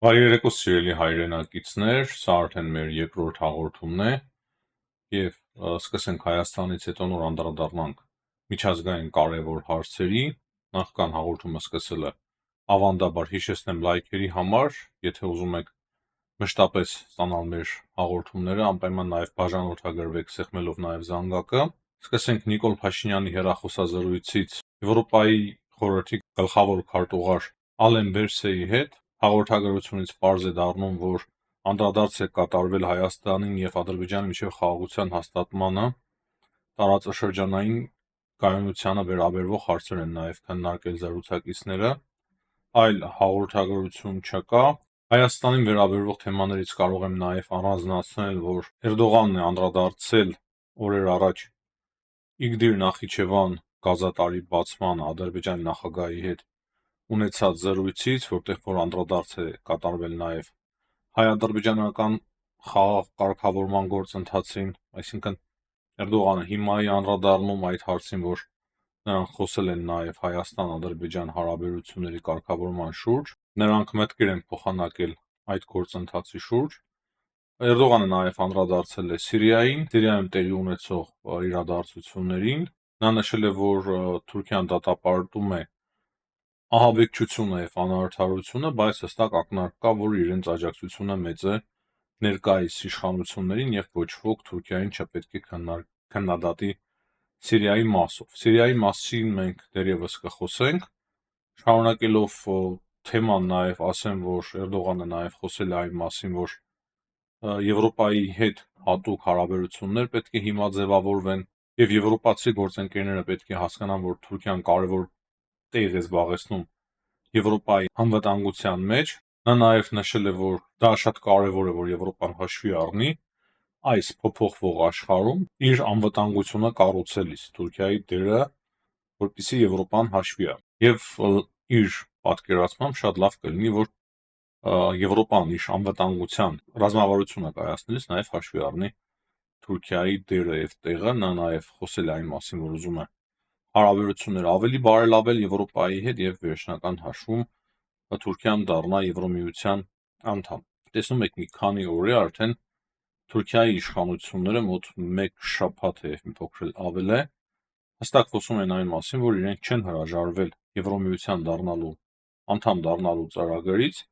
Բարի երեկո սիրելի հայրենակիցներ, սա արդեն մեր երկրորդ հաղորդումն է եւ սկսենք Հայաստանից հետո նոր անդրադառնանք միջազգային կարևոր հարցերի։ Նախքան հաղորդումը սկսելը ավանդաբար հիշեցնեմ լայքերի համար, եթե ուզում եք մշտապես ստանալ մեր հաղորդումները, անպայման նաեւ բաժանորդագրվեք սեղմելով նաեւ զանգակը։ Սկսենք Նիկոլ Փաշինյանի հեռախոսազրույցից Եվրոպայի խորհրդի գլխավոր քարտուղար Ալեն Բերսեի հետ։ Հաղորդագրությունից պարզ է դառնում, որ անդրադարձ է կատարվել Հայաստանին եւ Ադրբեջանի միջև խաղաղության հաստատմանը, տարածաշրջանային կայունությանը վերաբերող հարցեր են նաեւ քննարկել զրուցակիցները, այլ հաղորդագրություն չկա։ Հայաստանին վերաբերող թեմաներից կարող եմ նաեւ առանձնացնել, որ Էրդողանն է անդրադարձել օրեր առաջ Իգդիր Նախիջևան գազատարի բացման Ադրբեջանի նախագահի հետ ունեցած զրույցից, որտեղ որ անդրադարձ է կատարվել նաև հայ-ադրբեջանական խաղաղ կարգավորման գործընթացին, այսինքն Էրդողանը հիմա է անդրադառնում այդ հարցին, որ նրանք խոսել են նաև Հայաստան-Ադրբեջան հարաբերությունների կարգավորման շուրջ, նրանք մտքեր են փոխանակել այդ գործընթացի շուրջ։ Էրդողանը նաև անդրադարձել է Սիրիայում տեղի ունեցող իրադարձություններին։ Նա նշել է, որ Թուրքիան դատապարտում է ահաբեկչությունը եւ անարդարությունը, բայց հստակ ակնարկ կա, որ իրենց աջակցությունը մեծ է ներկայիս իշխանություններին եւ ոչ ոք Թուրքիային չպետք է քննադատի Սիրիայի մասով։ Սիրիայի մասին մենք դեռևս կխոսենք, շարունակելով թեման նաեւ ասեմ, որ Էրդողանը նաեւ խոսել է այն մասին, որ Եվրոպայի հետ հատուկ հարաբերություններ պետք է հիմա ձևավորվեն եւ եվրոպացի գործընկերները պետք է հասկանան, որ Թուրքիան կարևոր տեղ է զբաղեցնում Եվրոպայի անվտանգության մեջ։ Նա նաև նշել է, որ դա շատ կարևոր է, որ Եվրոպան հաշվի առնի այս փոփոխվող աշխարհում իր անվտանգությունը կառուցելիս Թուրքիայի դերը, որպեսզի Եվրոպան հաշվի առնի։ Եվ իր պատկերացմամբ շատ լավ կլինի, որ Եվրոպան իր անվտանգության ռազմավարությունը կայացնելիս նաև հաշվի առնի Թուրքիայի դերը եւ տեղը։ Նա նաև խոսել է այն մասին, որ ուզում է հարաբերությունները ավելի բարելավել Եվրոպայի հետ եւ վերջնական հաշվում Թուրքիան դառնա Եվրոմիության անդամ։ Տեսնում եք, մի քանի օր է արդեն Թուրքիայի իշխանությունները մոտ 1 շաբաթ է մի փոքր ավել է հստակ խոսում են այն մասին, որ իրենք չեն հրաժարվել Եվրոմիության դառնալու անդամ դառնալու ծրագրից,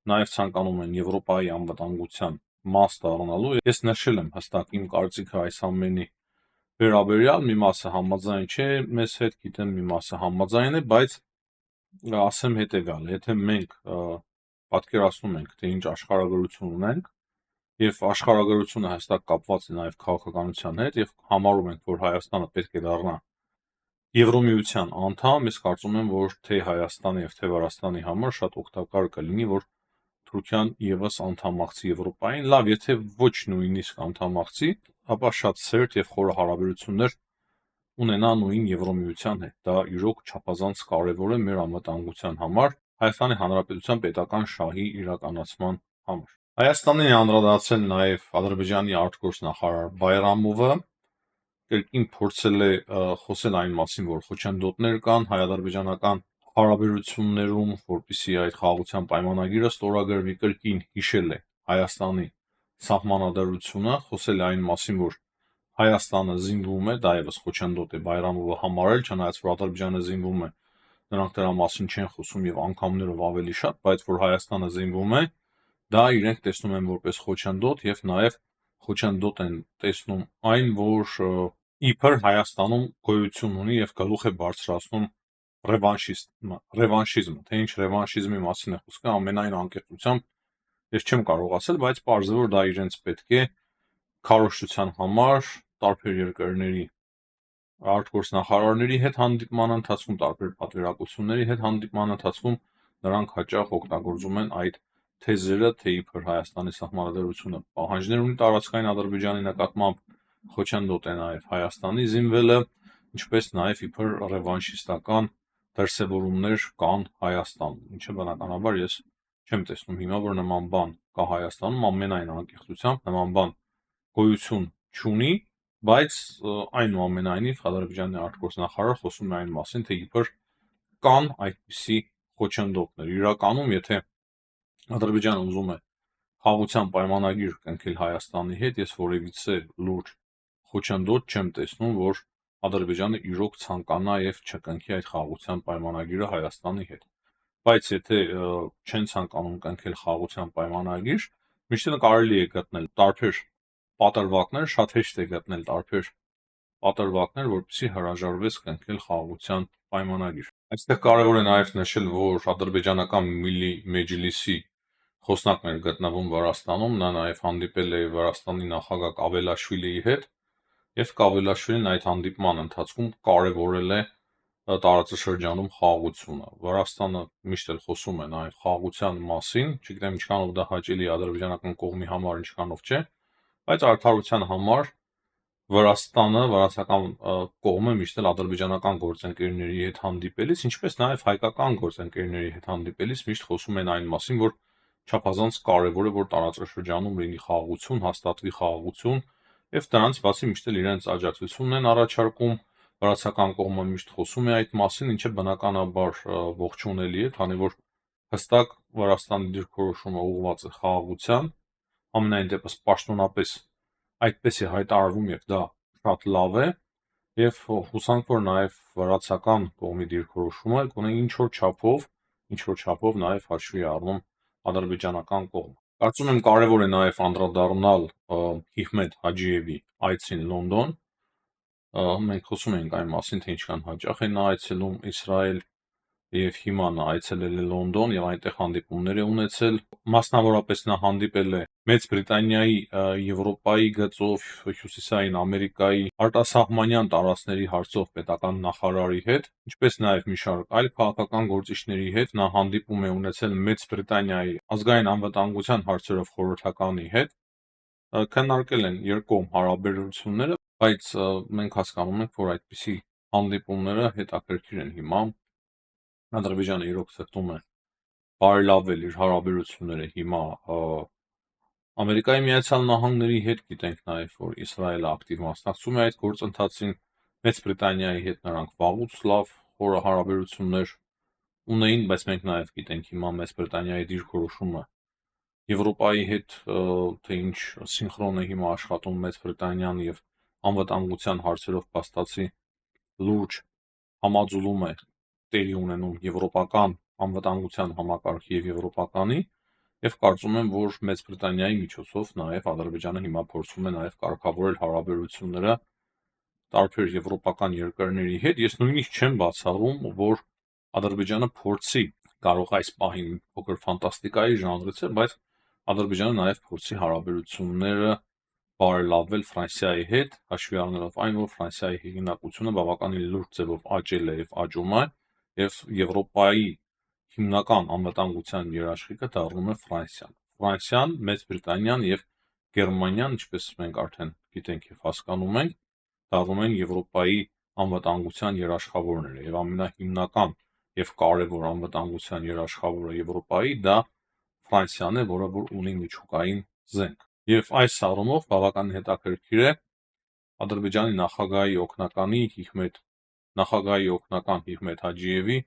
նաեւ ցանկանում են Եվրոպայի անվտանգության մաս դառնալու։ Ես նշել եմ հստակ իմ կարծիքը այս ամենի վերաբերյալ, մի մասը համաձայն չէ մեզ հետ, գիտեմ մի մասը համաձայն է, բայց ասեմ հետեւյալը, եթե մենք պատկերացնում ենք, թե ինչ աշխարհագրություն ունենք եւ աշխարհագրությունը հստակ կապված է նաեւ քաղաքականության հետ եւ համարում ենք, որ Հայաստանը պետք է դառնա Եվրոմիության անդամ, ես կարծում եմ, որ թե Հայաստանի եւ թե Վրաստանի համար շատ օգտակար կլինի, որ Թուրքիան եւս անդամակցի Եվրոպային, լավ, եթե ոչ նույնիսկ անդամակցի, ապա շատ սերտ եւ խորը հարաբերություններ ունենա նույն Եվրոմիության հետ։ Դա իրոք չափազանց կարևոր է մեր անվտանգության համար, Հայաստանի Հանրապետության պետական շահի իրականացման համար։ Հայաստանին անդրադարձել նաեւ Ադրբեջանի արտգործնախարար Բայրամովը կրկին փորձել է խոսել այն մասին, որ խոչընդոտներ կան հայ-ադրբեջանական հարաբերություններում, որպեսզի այդ խաղաղության պայմանագիրը ստորագրվի, կրկին հիշել է Հայաստանի սահմանադրությունը, խոսել է այն մասին, որ Հայաստանը զինվում է, դա եւս խոչընդոտ է Բայրամովը համարել, չնայած որ Ադրբեջանը զինվում է, նրանք դրա մասին չեն խոսում եւ անգամներով ավելի շատ, բայց որ Հայաստանը զինվում է, դա իրենք տեսնում են որպես խոչընդոտ եւ նաեւ խոչընդոտ են տեսնում այն, որ իբր Հայաստանում գոյություն ունի եւ գլուխ է բարձրացնում ռևանշիզմը, թե ինչ ռևանշիզմի մասին է խոսքը, ամենայն անկեղծությամբ ես չեմ կարող ասել, բայց պարզ է, որ դա իրենց պետք է քարոզչության համար տարբեր երկրների արտգործնախարարների հետ հանդիպման ընթացքում, տարբեր պատվիրակությունների հետ հանդիպման ընթացքում նրանք հաճախ օգտագործում են այդ թեզերը, թե իբր Հայաստանի սահմանադրությունը պահանջներ ունի տարածքային Ադրբեջանի նկատմամբ, խոչընդոտ է նաև Հայաստանի զինվելը, ինչպես նաև իբր ռևանշիստական դրսևորումներ կան Հայաստանում, ինչը բնականաբար ես չեմ տեսնում հիմա, որ նման բան կա Հայաստանում, ամենայն անկեղծությամբ նման բան գոյություն չունի, բայց այնուամենայնիվ Ադրբեջանի արտգործնախարարը խոսում է այն մասին, թե իբր կան այդպիսի խոչընդոտներ։ Իրականում, եթե Ադրբեջանը ուզում է խաղաղության պայմանագիր կնքել Հայաստանի հետ, ես որևիցե լուրջ խոչընդոտ չեմ տեսնում, որ Ադրբեջանը իրոք ցանկանա եւ չկնքի այդ խաղաղության պայմանագիրը Հայաստանի հետ։ Բայց եթե չեն ցանկանում կնքել խաղաղության պայմանագիր, միշտ կարելի է գտնել տարբեր պատրվակներ, շատ հեշտ է գտնել տարբեր պատրվակներ, որպեսզի հրաժարվես կնքել խաղաղության պայմանագիր։ Այստեղ կարևոր է նաև նշել, որ ադրբեջանական Միլլի Մեջլիսի խոսնակն էր գտնվում Վրաստանում, նա նաև հանդիպել է Վրաստանի նախագահ Կավելաշվիլիի հետ, եւ Կավելաշվիլին այդ հանդիպման ընթացքում կարևորել է տարածաշրջանում խաղաղությունը։ Վրաստանը միշտ էլ խոսում է նաև խաղաղության մասին, չգիտեմ ինչքանով դա հաճելի է ադրբեջանական կողմի համար, ինչքանով չէ, բայց արդարության համար Վրաստանը, վրացական կողմը միշտ էլ ադրբեջանական գործընկերների հետ հանդիպելիս, ինչպես նաև հայկական գործընկերների հետ հանդիպելիս միշտ խոսում են այն մասին, որ չափազանց կարևոր է, որ տարածաշրջանում լինի խաղաղություն, հաստատվի խաղաղություն, եւ դրանից բացի միշտ էլ իրենց աջակցությունն են առաջարկում, վրացական կողմը միշտ խոսում է այդ մասին, ինչը բնականաբար ողջունելի է, քանի որ հստակ Վրաստանի դիրքորոշումը ուղղված է խաղաղության, ամենայն դեպս պաշտոնապես այդպես է հայտարարվում եւ դա շատ լավ է եւ հուսանք որ նաեւ վրացական կողմի դիրքորոշումը գոնե ինչ որ չափով նաեւ հաշվի առնում ադրբեջանական կողմը։ Կարծում եմ կարևոր է նաեւ անդրադառնալ Հիհմետ Հաջիևի այցին Լոնդոն։ Մենք խոսում ենք այն մասին, թե ինչքան հաճախ է նա այցելում Իսրայել եւ հիմա նա այցելել է Լոնդոն եւ այնտեղ հանդիպումներ է ունեցել։ Մասնավորապես նա հանդիպել է Մեծ Բրիտանիայի, Եվրոպայի գծով, Հյուսիսային Ամերիկայի արտասահմանյան տարածքների հարցով պետական նախարարի հետ, ինչպես նաեւ մի շարք այլ քաղաքական գործիչների հետ։ Նա հանդիպում է ունեցել Մեծ Բրիտանիայի ազգային անվտանգության հարցերով խորհրդականի հետ։ Քննարկել են երկկողմ հարաբերությունները, բայց մենք հասկանում ենք, որ այդպիսի հանդիպումները հետաքրքիր են հիմա։ Ադրբեջանը իրոք ցկտում է բարելավել իր հարաբերությունները հիմա Ամերիկայի Միացյալ Նահանգների հետ, գիտենք նաև, որ Իսրայելը ակտիվ մասնակցում է այդ գործընթացին, Մեծ Բրիտանիայի հետ նրանք վաղուց լավ խորը հարաբերություններ ունեին, բայց մենք նաև գիտենք հիմա Մեծ Բրիտանիայի դիրքորոշումը Եվրոպայի հետ թե ինչ սինխրոն է հիմա աշխատում Մեծ Բրիտանիան եւ անվտանգության հարցերով փաստացի լուրջ համաձուլում է տեղի ունենում եվրոպական անվտանգության համակարգի եւ եվրոպականի եւ կարծում եմ, որ Մեծ Բրիտանիայի միջոցով նաեւ Ադրբեջանը հիմա փորձում է նաեւ կարգավորել հարաբերությունները տարբեր եվրոպական երկրների հետ։ Ես նույնիսկ չեմ բացառում, որ Ադրբեջանը փորձի, կարող այս պահին փոքր ֆանտաստիկայի ժանրից է, բայց Ադրբեջանը նաեւ փորձի հարաբերությունները բարելավել Ֆրանսիայի հետ, հաշվի առնելով այն, որ Ֆրանսիայի հեղինակությունը բավականին լուրջ ձևով աճել է եւ աճում է, եւ Եվրոպայի հիմնական անվտանգության երաշխիքը դառնում է Ֆրանսիան։ Ֆրանսիան, Մեծ Բրիտանիան եւ Գերմանիան, ինչպես մենք արդեն գիտենք եւ հասկանում ենք, դառնում են Եվրոպայի անվտանգության երաշխավորները եւ ամենահիմնական եւ կարեւոր անվտանգության երաշխավորը Եվրոպայի դա Ֆրանսիան է, որը որ ունի միջուկային զենք։ Եվ այս առումով բավականին հետաքրքիր է Ադրբեջանի նախագահի օգնական Հիհմետ Հաջիևի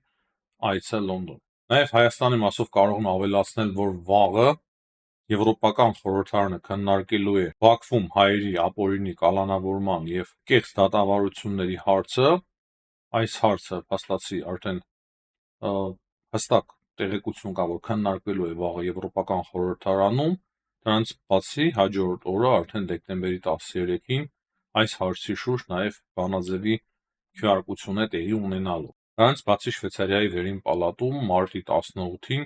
այցը Լոնդոն։ Նաև Հայաստանի մասով կարող եմ ավելացնել, որ վաղը Եվրոպական խորհրդարանը քննարկելու է Բաքվում հայերի ապօրինի կալանավորման եւ կեղծ դատավարությունների հարցը։ Այս հարցը փաստացի արդեն հստակ տեղեկություն կա, որ քննարկվելու է վաղը Եվրոպական խորհրդարանում։ Դրանից բացի հաջորդ օրը արդեն դեկտեմբերի 13-ին այս հարցի շուրջ նաև բանաձևի քվեարկություն է տեղի ունենալու։ Դրանից բացի Շվեյցարիայի վերին պալատում մարտի 18-ին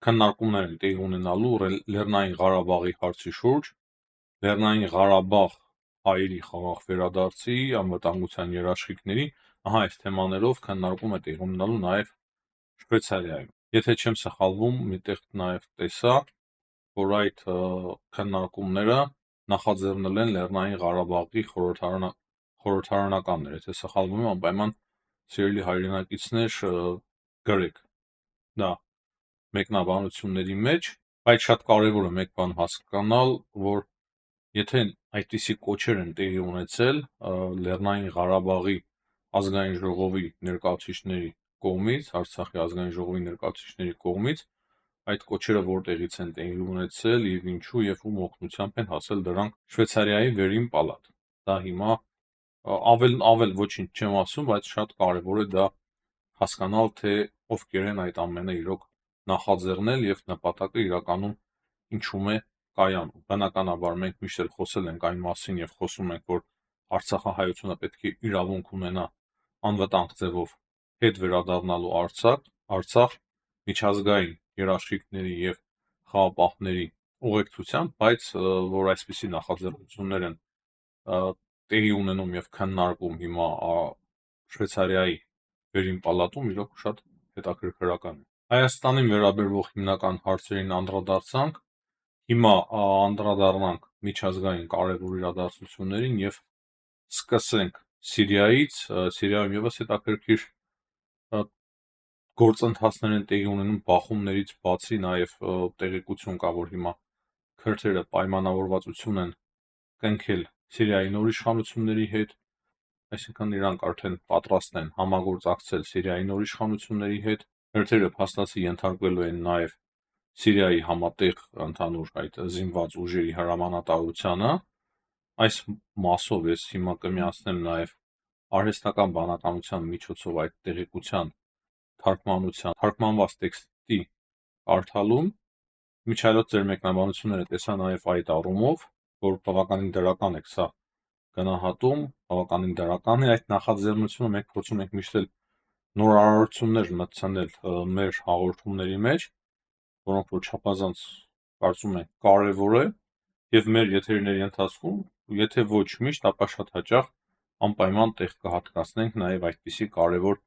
քննարկումներ են տեղի ունենալու Լեռնային Ղարաբաղի հարցի շուրջ, Լեռնային Ղարաբաղ հայերի խաղաղ վերադարձի, անվտանգության երաշխիքների, այս թեմաներով քննարկում է տեղի ունենալու նաև Շվեյցարիայում։ Եթե չեմ սխալվում, միտեղ նաև տեսա, որ այդ քննարկումները նախաձեռնել են Լեռնային Ղարաբաղի խորհրդարանականներ, եթե սխալվում եմ, անպայման սիրելի հայրենակիցներ գրեք դա մեկնաբանությունների մեջ, բայց շատ կարևոր է մեկ բան հասկանալ, որ եթե այդպիսի կոչեր են տեղի ունեցել Լեռնային Ղարաբաղի ազգային ժողովի ներկայացուցիչների կողմից, Արցախի ազգային ժողովի ներկայացուցիչների կողմից, այդ կոչերը որտեղից են տեղի ունեցել եւ ինչու եւ ում օգնությամբ են հասել դրանք Շվեյցարիայի վերին պալատ։ Դա հիմա ավել ոչինչ չեմ ասում, բայց շատ կարեւոր է դա հասկանալ, թե ովքեր են այդ ամենը իրոք նախաձեռնել եւ նպատակը իրականում ինչում է կայանում։ Բնականաբար մենք միշտ էլ խոսել ենք այն մասին եւ խոսում ենք, որ Արցախահայությունը պետք է իրավունք ունենա անվտանգ ձևով հետ վերադառնալու Արցախ միջազգային երաշխիքների եւ խաղապահների ուղեկցությամբ, բայց որ այսպիսի նախաձեռնություններ են տեղի ունենում եւ քննարկում հիմա Շվեյցարիայի վերին պալատում, իրոք շատ հետաքրքրական է։ Հայաստանին վերաբերող հիմնական հարցերին անդրադարձանք, հիմա անդրադառնանք միջազգային կարևոր իրադարձություններին եւ սկսենք Սիրիայից։ Սիրիայում եւս հետաքրքիր գործընթացներ են տեղի ունենում բախումներից բացի, նաեւ տեղեկություն կա, որ հիմա քրդերը պայմանավորվածություն են կնքել Սիրիայի նոր իշխանությունների հետ, այսինքն իրանք արդեն պատրաստ են համագործակցել Սիրիայի նոր իշխանությունների հետ, քրդերը փաստացի ենթարկվելու են նաեւ Սիրիայի համատեղ ընդհանուր այդ զինված ուժերի հրամանատարությանը։ Այս մասով ես հիմա կմիացնեմ նաեւ արհեստական բանականության միջոցով այդ տեղեկության թարգմանված տեքստի կարդալում։ Միջայլոց ձեր մեկնաբանությունները տեսա նաեւ այդ առումով, որ բավականին դրական եք սա գնահատում, բավականին դրական է այդ նախաձեռնությունը, մենք փորձում ենք միշտ էլ նորարարություններ մտցնել մեր հաղորդումների մեջ, որոնք որ չափազանց կարծում ենք կարևոր է եւ մեր եթերների ընթացքում, եթե ոչ միշտ, ապա շատ հաճախ անպայման տեղ կհատկացնենք նաեւ այդպիսի կարևոր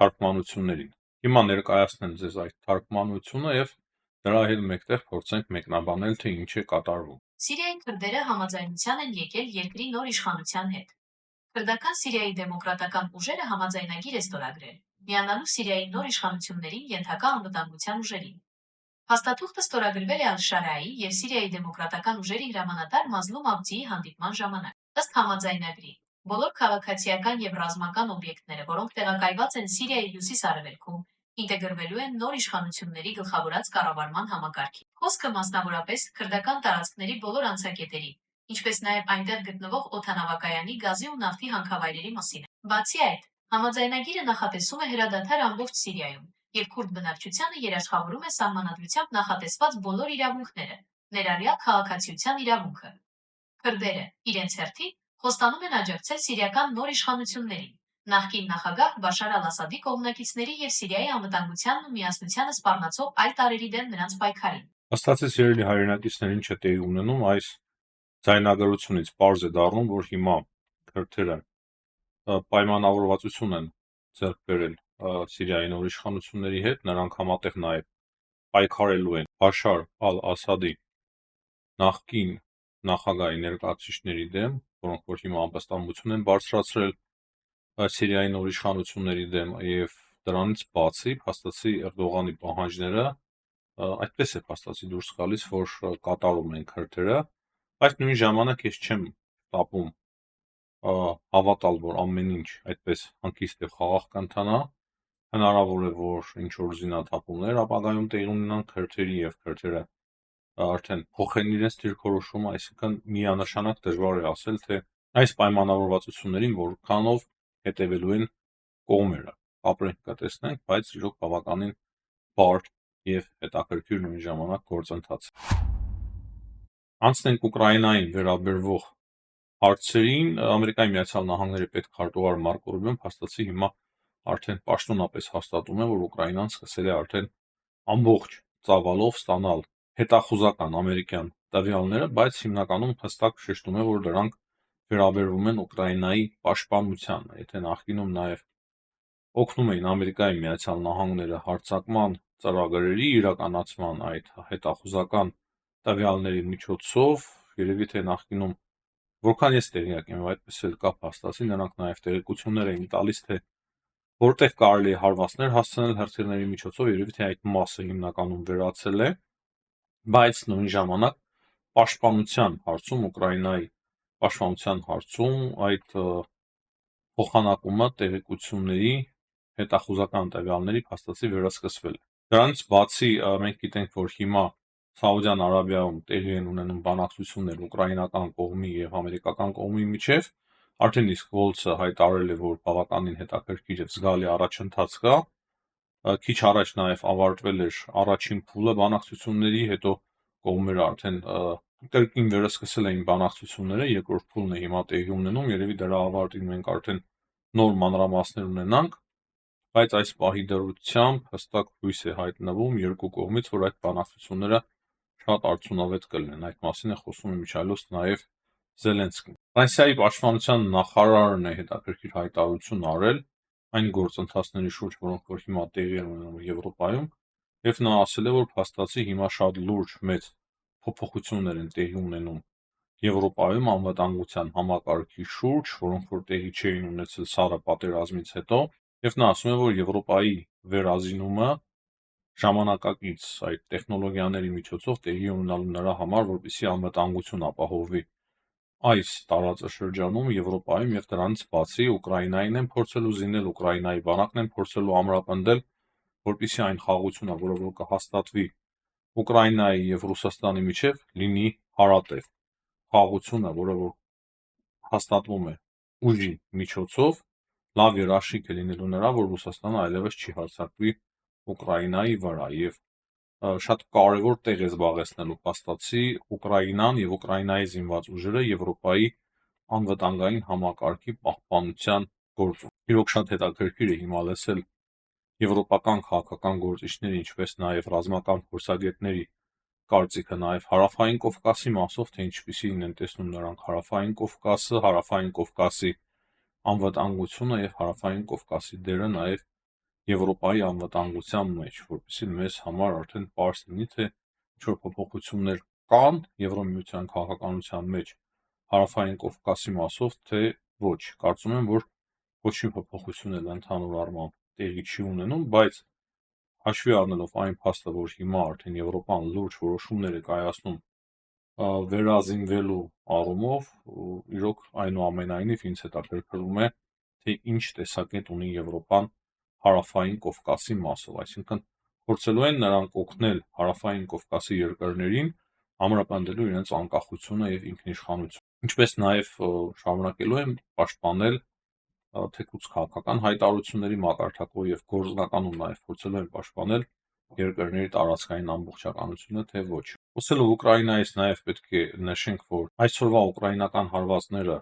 թարգմանություններին։ Հիմա ներկայացնեմ ձեզ այդ թարգմանությունը եւ դրա հետ մեկտեղ փորձենք մեկնաբանել, թե ինչ է կատարվում։ Սիրիայի քրդերը համաձայնության են եկել երկրի նոր իշխանության հետ։ Քրդական Սիրիայի դեմոկրատական ուժերը համաձայնագիր է ստորագրել, միանալու Սիրիայի նոր իշխանություններին ենթակա անվտանգության ուժերին։ Փաստաթուղթը ստորագրվել է Ալ-Շարայի եւ Սիրիայի դեմոկրատական ուժերի հրամանատար Մազլում Աբդիի հանդիպման ժամանակ։ Ըստ համաձայնագրի, բոլոր քաղաքացիական եւ ռազմական օբյեկտները, որոնք տեղակայված են Սիրիայի հյուսիս-արևելքում, ինտեգրվելու են նոր իշխանությունների գլխավորած կառավարման համակարգին։ Խոսքը մասնավորապես քրդական տարածքների բոլոր անցակետերի, ինչպես նաև այնտեղ գտնվող օդանավակայանի գազի ու նավթի հանքավայրերի մասին է։ Բացի այդ, համաձայնագիրը նախատեսում է հրադադար ամբողջ Սիրիայում եւ քուրդ բնակչությանը երաշխավորում է սահմանադրությամբ նախատեսված բոլոր իրավունքները, ներառյալ քաղաքացիության իրավունքը։ Քրդերը իրենց հերթին խոստանում են աջակցել սիրիական նոր իշխանություններին, նախկին նախագահ Բաշար Ալ-Ասադի կողմնակիցների եւ Սիրիայի անվտանգությանն ու միասնությանը սպառնացող այլ տարրերի դեմ նրանց պայքարին։ Ըստ սիրելի հայրենակիցներին չէ տեղի ունենում այս ձայնագրությունից պարզ է դառնում, որ հիմա քրդերը պայմանավորվածություն են ձեռք բերել Սիրիայի նոր իշխանությունների հետ, նրանք համատեղ նաեւ պայքարելու են Բաշար Ալ-Ասադի նախկին նախագահի ներկայացուցիչների դեմ, որոնք որ հիմա անվտանգություն են բարձրացրել Սիրիայի նոր իշխանությունների դեմ, եւ դրանից բացի փաստացի Էրդողանի պահանջները այդպես է փաստացի դուրս գալիս, որ կատարում են քրդերը, բայց նույն ժամանակ ես չեմ տապում հավատալ, որ ամեն ինչ այդպես հանգիստ եւ խաղաղ կընթանա, հնարավոր է, որ ինչ որ զինաթափումներ ապագայում տեղի ունենան քրդերի եւ քրդերը արդեն փոխեն իրենց դիրքորոշումը, այսինքն միանշանակ դժվար է ասել, թե այս պայմանավորվածություններին որքանով հետևելու են կողմերը։ Ապրենք կտեսնենք, բայց իրոք բավականին բարդ եւ հետաքրքիր նույն ժամանակ գործընթաց։ Անցնենք Ուկրաինային վերաբերվող հարցերին, Ամերիկայի Միացյալ Նահանգների պետքարտուղար Մարկո Ռուբիոն փաստացի հիմա արդեն պաշտոնապես հաստատում է, որ Ուկրաինան սկսել է արդեն ամբողջ ծավալով ստանալ հետախուզական ամերիկյան տվյալները, բայց հիմնականում հստակ շեշտում է, որ դրանք վերաբերվում են Ուկրաինայի պաշտպանությանը, եթե նախկինում նաեւ օգնում էին Ամերիկայի Միացյալ Նահանգները հարձակման ծրագրերի իրականացման այդ հետախուզական տվյալների միջոցով, երևի թե նախկինում որքան ես տեղյակ եմ, այդպես էլ կա փաստացի, նրանք նաեւ տեղեկություններ էին տալիս, թե որտեղ կարելի է հարվածներ հասցնել հրթիռների միջոցով, երևի թե այդ մասը հիմնականում վերացել է, բայց նույն ժամանակ պաշտպանության հարցում Ուկրաինայի պաշտպանության հարցում այդ փոխանակումը տեղեկությունների հետախուզական տվյալների փաստացի վերասկսվել է։ Դրանից բացի մենք գիտենք, որ հիմա Սաուդյան Արաբիայում տեղի են ունենում բանակցություններ ուկրաինական կողմի եւ ամերիկական կողմի միջև, արդեն իսկ Volts-ը հայտարարել է, որ բավականին հետաքրքիր եւ զգալի առաջընթաց կա։ Քիչ առաջ նաեւ ավարտվել էր առաջին փուլը բանակցությունների, հետո կողմերը արդեն կրկին վերսկսել էին բանակցությունները, երկրորդ փուլն է հիմա տեղի ունենում, երևի դրա ավարտին մենք արդեն նոր մանրամասներ ունենանք, բայց այս պահի դրությամբ հստակ հույս է հայտնվում երկու կողմից, որ այդ բանակցությունները շատ արդյունավետ կլինեն, այդ մասին է խոսում իմիջիայլոց նաև Զելենսկին։ Ֆրանսիայի պաշտպանության նախարարն է հետաքրքիր հայտարարություն արել այն գործընթացների շուրջ, որոնք որ հիմա տեղի են ունենում Եվրոպայում, եւ նա ասել է, որ փաստացի հիմա շատ լուրջ մեծ փոփոխություններ են տեղի ունենում Եվրոպայում անվտանգության համակարգի շուրջ, որոնք որ տեղի չէին ունեցել սառը պատերազմից հետո, եւ նա ասում է, որ Եվրոպայի վերազինումը ժամանակակից այդ տեխնոլոգիաների միջոցով տեղի ունենալու նրա համար, որպեսզի անվտանգություն ապահովի այս տարածաշրջանում Եվրոպայում եւ դրանից բացի Ուկրաինային են փորձելու զինել, Ուկրաինայի բանակն են փորձելու ամրապնդել, որպեսզի այն խաղաղությունը, որը որ կհաստատվի Ուկրաինայի եւ Ռուսաստանի միջև, լինի հարատև։ Խաղաղությունը, որը որ հաստատվում է ուժի միջոցով, լավ երաշխիք է լինելու նրա, որ Ռուսաստանը այլևս չի հարձակվի Ուկրաինայի վրա եւ շատ կարևոր տեղ է զբաղեցնելու փաստացի Ուկրաինան եւ Ուկրաինայի զինված ուժերը Եվրոպայի անվտանգային համակարգի պահպանության գործում։ Իրոք շատ հետաքրքիր է հիմա լսել եվրոպական քաղաքական գործիչների, ինչպես նաեւ ռազմական փորձագետների կարծիքը նաեւ Հարավային Կովկասի մասով, թե ինչպիսին են տեսնում նրանք Հարավային Կովկասը, Հարավային Կովկասի անվտանգությունը եւ Հարավային Կովկասի դերը նաեւ Եվրոպայի անվտանգության մեջ, որպեսզի մեզ համար արդեն պարզ լինի, թե ինչ-որ փոփոխություններ կան Եվրոմիության քաղաքականության մեջ Հարավային Կովկասի մասով, թե ոչ։ Կարծում եմ, որ ոչ մի փոփոխություն էլ ընդհանուր առմամբ տեղի չի ունենում, բայց հաշվի առնելով այն փաստը, որ հիմա արդեն Եվրոպան լուրջ որոշումներ է կայացնում վերազինվելու առումով, իրոք այնուամենայնիվ ինձ հետաքրքրում է, թե ինչ տեսակետ ունի Եվրոպան Հարավային Կովկասի մասով, այսինքն փորձելու են նրանք օգնել Հարավային Կովկասի երկրներին ամրապնդելու իրենց անկախությունը եւ ինքնիշխանությունը։ Ինչպես նաեւ շարունակելու են պաշտպանել թեկուզ քաղաքական հայտարարությունների մակարդակով եւ գործնականում նաեւ փորձելու են պաշտպանել երկրների տարածքային ամբողջականությունը, թե ոչ։ Խոսելով Ուկրաինայից նաեւ պետք է նշենք, որ այսօրվա ուկրաինական հարվածները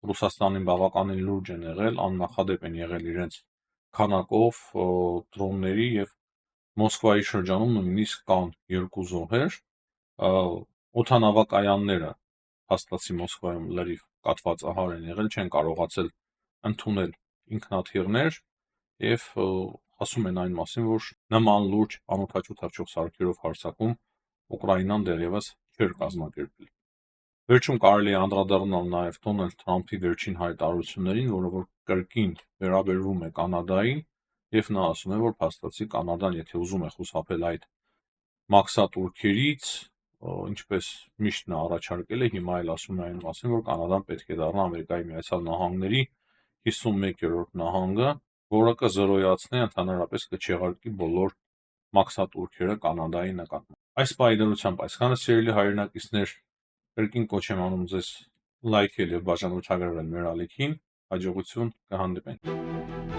Ռուսաստանին բավականին լուրջ են եղել, աննախադեպ են եղել իրենց քանակով դրոնների եւ Մոսկվայի շրջանում նույնիսկ կան երկու զոհեր, օդանավակայանները փաստացի Մոսկվայում լրիվ կաթվածահար են եղել, չեն կարողացել ընդունել ինքնաթիռներ եւ ասում են այն մասին, որ նման լուրջ անօդաչու թռչող սարքերով հարձակում Ուկրաինան դեռևս չէր կազմակերպել։ Վերջում կարելի է անդրադառնալ նաև Դոնալդ Թրամփի վերջին հայտարարություններին, որը որ կրկին վերաբերվում է Կանադային, եւ նա ասում է, որ փաստացի Կանադան, եթե ուզում է խուսափել այդ մաքսատուրքերից, ինչպես միշտ նա առաջարկել է, հիմա էլ ասում է այն մասին, որ Կանադան պետք է դառնա Ամերիկայի Միացյալ Նահանգների 51-րդ նահանգը, որը կզրոյացնի ընդհանրապես կչեղարկի բոլոր մաքսատուրքերը Կանադայի նկատմամբ։ Այս պահի դրությամբ այսքանը, սիրելի հայրենակիցներ, կրկին կոչ եմ անում ձեզ լայքել եւ բաժանորդագրվել մեր ալիքին, հաջողություն, կհանդիպենք։